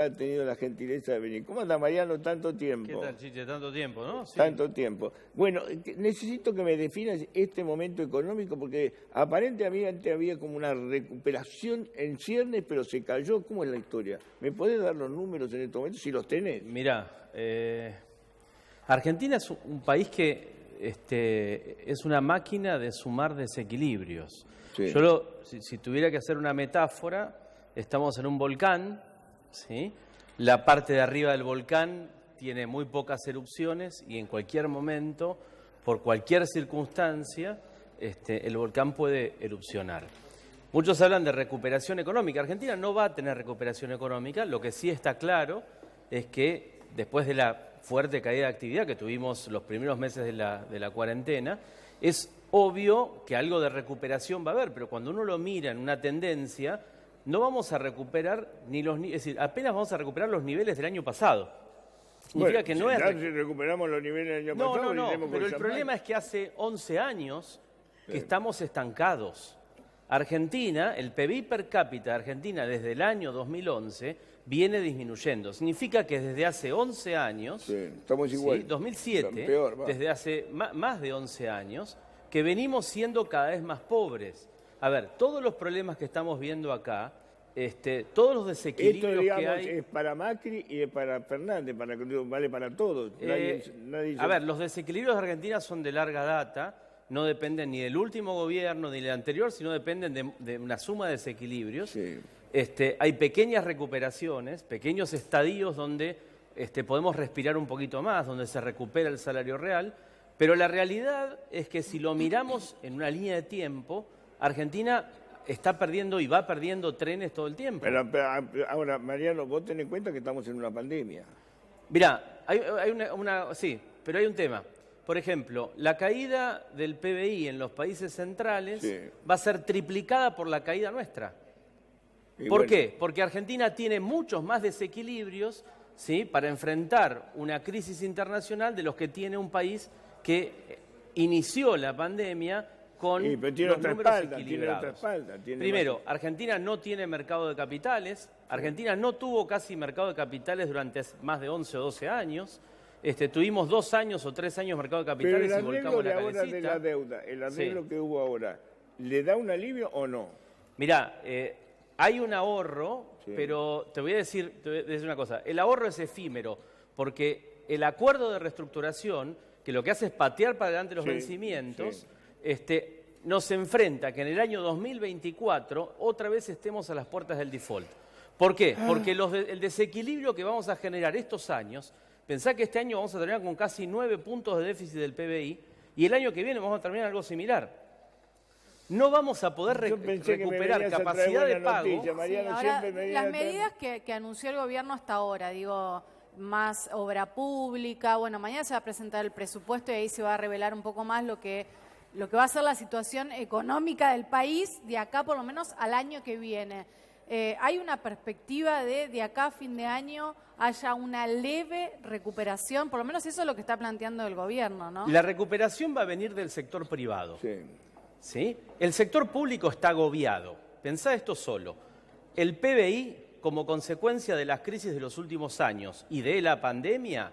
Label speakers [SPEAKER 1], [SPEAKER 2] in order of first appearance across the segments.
[SPEAKER 1] ha tenido la gentileza de venir. ¿Cómo anda, Mariano? Tanto tiempo.
[SPEAKER 2] ¿Qué tal, Chiche? Tanto tiempo, ¿no? Sí.
[SPEAKER 1] Tanto tiempo. Bueno, necesito que me definas este momento económico porque aparentemente había como una recuperación en ciernes, pero se cayó. ¿Cómo es la historia? ¿Me podés dar los números en este momento, si los tenés?
[SPEAKER 2] Mirá, Argentina es un país que es una máquina de sumar desequilibrios.
[SPEAKER 1] Sí.
[SPEAKER 2] Si tuviera que hacer una metáfora, estamos en un volcán, ¿sí? La parte de arriba del volcán tiene muy pocas erupciones y en cualquier momento, por cualquier circunstancia, el volcán puede erupcionar. Muchos hablan de recuperación económica. Argentina no va a tener recuperación económica. Lo que sí está claro es que después de la fuerte caída de actividad que tuvimos los primeros meses de la cuarentena, es obvio que algo de recuperación va a haber, pero cuando uno lo mira en una tendencia, no vamos a recuperar es decir, apenas vamos a recuperar los niveles del año pasado.
[SPEAKER 1] Significa
[SPEAKER 2] que no es...
[SPEAKER 1] Si recuperamos los niveles del año pasado...
[SPEAKER 2] No, pero el problema es que hace 11 años que estamos estancados. Argentina, el PBI per cápita de Argentina desde el año 2011 viene disminuyendo. Significa que desde hace 11 años,
[SPEAKER 1] estamos igual,
[SPEAKER 2] 2007,
[SPEAKER 1] peor,
[SPEAKER 2] desde hace más de 11 años, que venimos siendo cada vez más pobres. A ver, todos los problemas que estamos viendo acá, todos los desequilibrios
[SPEAKER 1] esto, digamos,
[SPEAKER 2] que hay...
[SPEAKER 1] es para Macri y es para Fernández, vale para todos.
[SPEAKER 2] A ver, los desequilibrios de Argentina son de larga data, no dependen ni del último gobierno ni del anterior, sino dependen de una suma de desequilibrios.
[SPEAKER 1] Sí.
[SPEAKER 2] Hay pequeñas recuperaciones, pequeños estadios donde podemos respirar un poquito más, donde se recupera el salario real, pero la realidad es que si lo miramos en una línea de tiempo, Argentina está perdiendo y va perdiendo trenes todo el tiempo.
[SPEAKER 1] Pero ahora, Mariano, vos ten en cuenta que estamos en una pandemia.
[SPEAKER 2] Mirá, sí, pero hay un tema. Por ejemplo, la caída del PBI en los países centrales va a ser triplicada por la caída nuestra. ¿Por qué? Porque Argentina tiene muchos más desequilibrios, ¿sí?, para enfrentar una crisis internacional de los que tiene un país que inició la pandemia con los números equilibrados. Primero, Argentina no tiene mercado de capitales. Argentina no tuvo casi mercado de capitales durante más de 11 o 12 años. Tuvimos 2 años o 3 años mercado de capitales y volcamos la cabecita.
[SPEAKER 1] De la deuda, el arreglo que hubo ahora, ¿le da un alivio o no?
[SPEAKER 2] Mirá, hay un ahorro, pero te voy a decir una cosa. El ahorro es efímero, porque el acuerdo de reestructuración, que lo que hace es patear para adelante los vencimientos, nos enfrenta a que en el año 2024 otra vez estemos a las puertas del default. ¿Por qué? Porque el desequilibrio que vamos a generar estos años, pensá que este año vamos a terminar con casi 9 puntos de déficit del PBI y el año que viene vamos a terminar algo similar. No vamos a poder recuperar capacidad de pago.
[SPEAKER 3] Las medidas que anunció el gobierno hasta ahora, digo, más obra pública, bueno, mañana se va a presentar el presupuesto y ahí se va a revelar un poco más lo que va a ser la situación económica del país de acá por lo menos al año que viene. Hay una perspectiva de acá a fin de año haya una leve recuperación, por lo menos eso es lo que está planteando el gobierno, ¿no?
[SPEAKER 2] La recuperación va a venir del sector privado. ¿Sí? El sector público está agobiado. Pensá esto solo. El PBI, como consecuencia de las crisis de los últimos años y de la pandemia,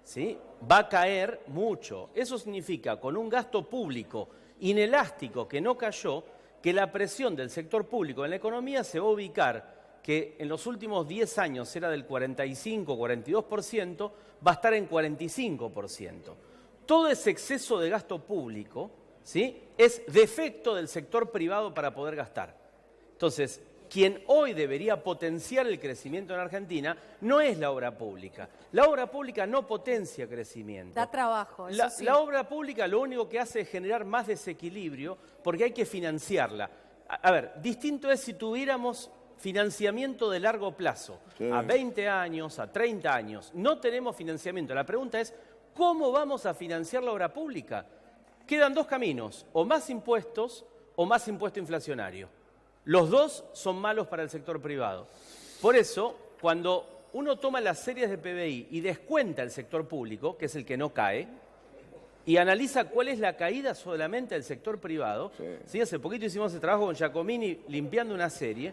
[SPEAKER 2] ¿sí?, va a caer mucho. Eso significa, con un gasto público inelástico que no cayó, que la presión del sector público en la economía se va a ubicar, que en los últimos 10 años era del 45-42%, va a estar en 45%. Todo ese exceso de gasto público, ¿sí?, es defecto del sector privado para poder gastar. Entonces, quien hoy debería potenciar el crecimiento en Argentina no es la obra pública. La obra pública no potencia crecimiento.
[SPEAKER 3] Da trabajo, eso sí.
[SPEAKER 2] La obra pública lo único que hace es generar más desequilibrio porque hay que financiarla. A ver, distinto es si tuviéramos financiamiento de largo plazo, a 20 años, a 30 años. No tenemos financiamiento. La pregunta es, ¿cómo vamos a financiar la obra pública? Quedan 2 caminos, o más impuestos o más impuesto inflacionario. Los dos son malos para el sector privado. Por eso, cuando uno toma las series de PBI y descuenta el sector público, que es el que no cae, y analiza cuál es la caída solamente del sector privado, ¿sí? Hace poquito hicimos ese trabajo con Giacomini limpiando una serie,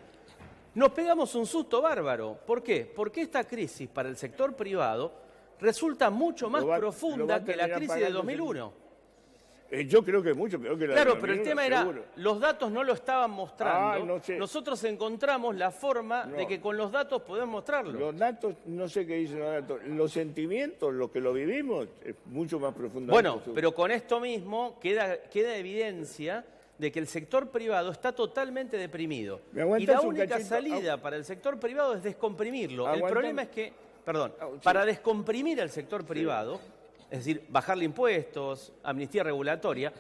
[SPEAKER 2] nos pegamos un susto bárbaro. ¿Por qué? Porque esta crisis para el sector privado resulta mucho más profunda que la crisis de 2001.
[SPEAKER 1] Yo creo que es mucho peor que la de 2001.
[SPEAKER 2] Claro, pero el tema era, los datos no lo estaban mostrando.
[SPEAKER 1] No sé.
[SPEAKER 2] Nosotros encontramos la forma de que con los datos podemos mostrarlo.
[SPEAKER 1] Los datos, no sé qué dicen los datos. Los sentimientos, lo que lo vivimos, es mucho más profundo.
[SPEAKER 2] Bueno, pero con esto mismo queda evidencia de que el sector privado está totalmente deprimido. Y la única salida para el sector privado es descomprimirlo. El problema es que, para descomprimir el sector privado, es decir, bajarle impuestos, amnistía regulatoria,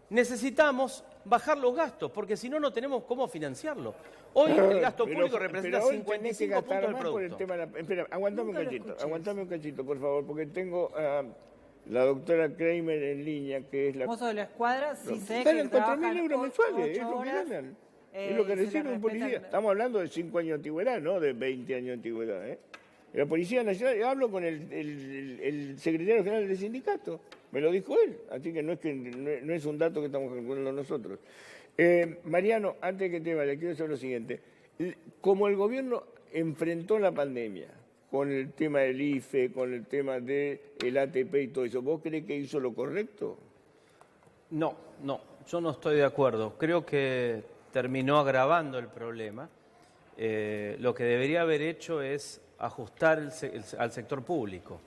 [SPEAKER 2] necesitamos bajar los gastos, porque si no, no tenemos cómo financiarlo. Hoy el gasto público representa 55 puntos del producto.
[SPEAKER 1] Espera, aguantame un cachito, por favor, porque tengo a la doctora Kramer en línea, que es la...
[SPEAKER 4] Mozo de la escuadra, sí sé
[SPEAKER 1] ganan
[SPEAKER 4] que
[SPEAKER 1] 4.000 euros mensuales, es lo que
[SPEAKER 4] horas,
[SPEAKER 1] ganan. Es lo que recibe un policía. Estamos hablando de 5 años de antigüedad, no de 20 años de antigüedad, ¿eh? La Policía Nacional, yo hablo con el secretario general del sindicato, me lo dijo él, así que no es un dato que estamos calculando nosotros. Mariano, antes que te vaya, quiero saber lo siguiente. Como el gobierno enfrentó la pandemia con el tema del IFE, con el tema del ATP y todo eso, ¿vos crees que hizo lo correcto?
[SPEAKER 2] No, yo no estoy de acuerdo. Creo que terminó agravando el problema. Lo que debería haber hecho es ajustar al sector público.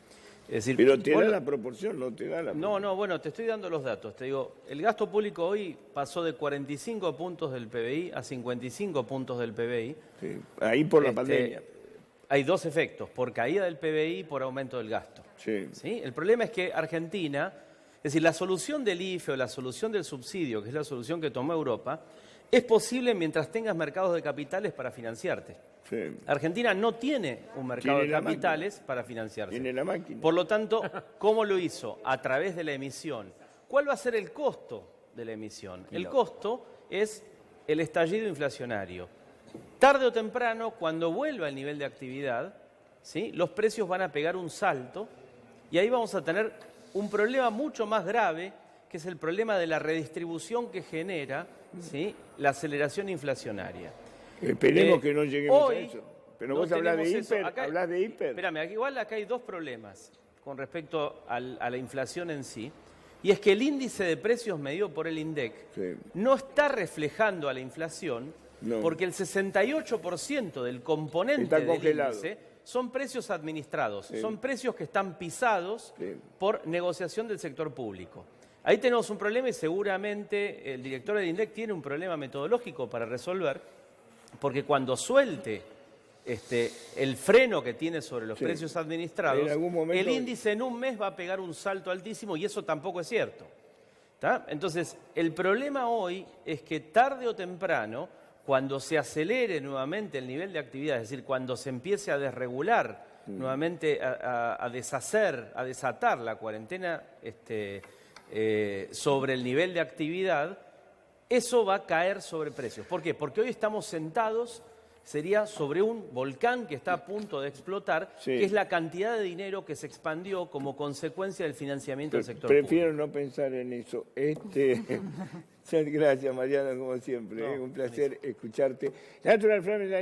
[SPEAKER 2] Es decir,
[SPEAKER 1] pero te da la proporción, no te da la proporción.
[SPEAKER 2] No, bueno, te estoy dando los datos. Te digo, el gasto público hoy pasó de 45 puntos del PBI a 55 puntos del PBI.
[SPEAKER 1] Sí, ahí por la pandemia.
[SPEAKER 2] Hay dos efectos, por caída del PBI y por aumento del gasto.
[SPEAKER 1] Sí.
[SPEAKER 2] ¿Sí? El problema es que Argentina, es decir, la solución del IFE o la solución del subsidio, que es la solución que tomó Europa, es posible mientras tengas mercados de capitales para financiarte.
[SPEAKER 1] Sí.
[SPEAKER 2] Argentina no tiene un mercado de capitales para financiarse.
[SPEAKER 1] Tiene la máquina.
[SPEAKER 2] Por lo tanto, ¿cómo lo hizo? A través de la emisión. ¿Cuál va a ser el costo de la emisión? El costo es el estallido inflacionario. Tarde o temprano, cuando vuelva el nivel de actividad, ¿sí?, los precios van a pegar un salto y ahí vamos a tener un problema mucho más grave, que es el problema de la redistribución que genera, ¿sí?, la aceleración inflacionaria.
[SPEAKER 1] Esperemos que no lleguemos a eso. Pero
[SPEAKER 2] no
[SPEAKER 1] vos hablás de hiper,
[SPEAKER 2] acá,
[SPEAKER 1] hablás de hiper.
[SPEAKER 2] Espérame, igual acá hay dos problemas con respecto a la inflación en sí. Y es que el índice de precios medido por el INDEC no está reflejando a la inflación, porque el 68% del componente del índice son precios administrados, son precios que están pisados por negociación del sector público. Ahí tenemos un problema y seguramente el director del INDEC tiene un problema metodológico para resolver, porque cuando suelte el freno que tiene sobre los precios administrados, el índice en un mes va a pegar un salto altísimo y eso tampoco es cierto. ¿Tá? Entonces, el problema hoy es que tarde o temprano, cuando se acelere nuevamente el nivel de actividad, es decir, cuando se empiece a desregular nuevamente, a desatar la cuarentena sobre el nivel de actividad, eso va a caer sobre precios. ¿Por qué? Porque hoy estamos sentados, sería sobre un volcán que está a punto de explotar, que es la cantidad de dinero que se expandió como consecuencia del financiamiento del sector público.
[SPEAKER 1] Prefiero no pensar en eso. Muchas gracias, Mariano, como siempre. Un placer escucharte. Natural Flamengo.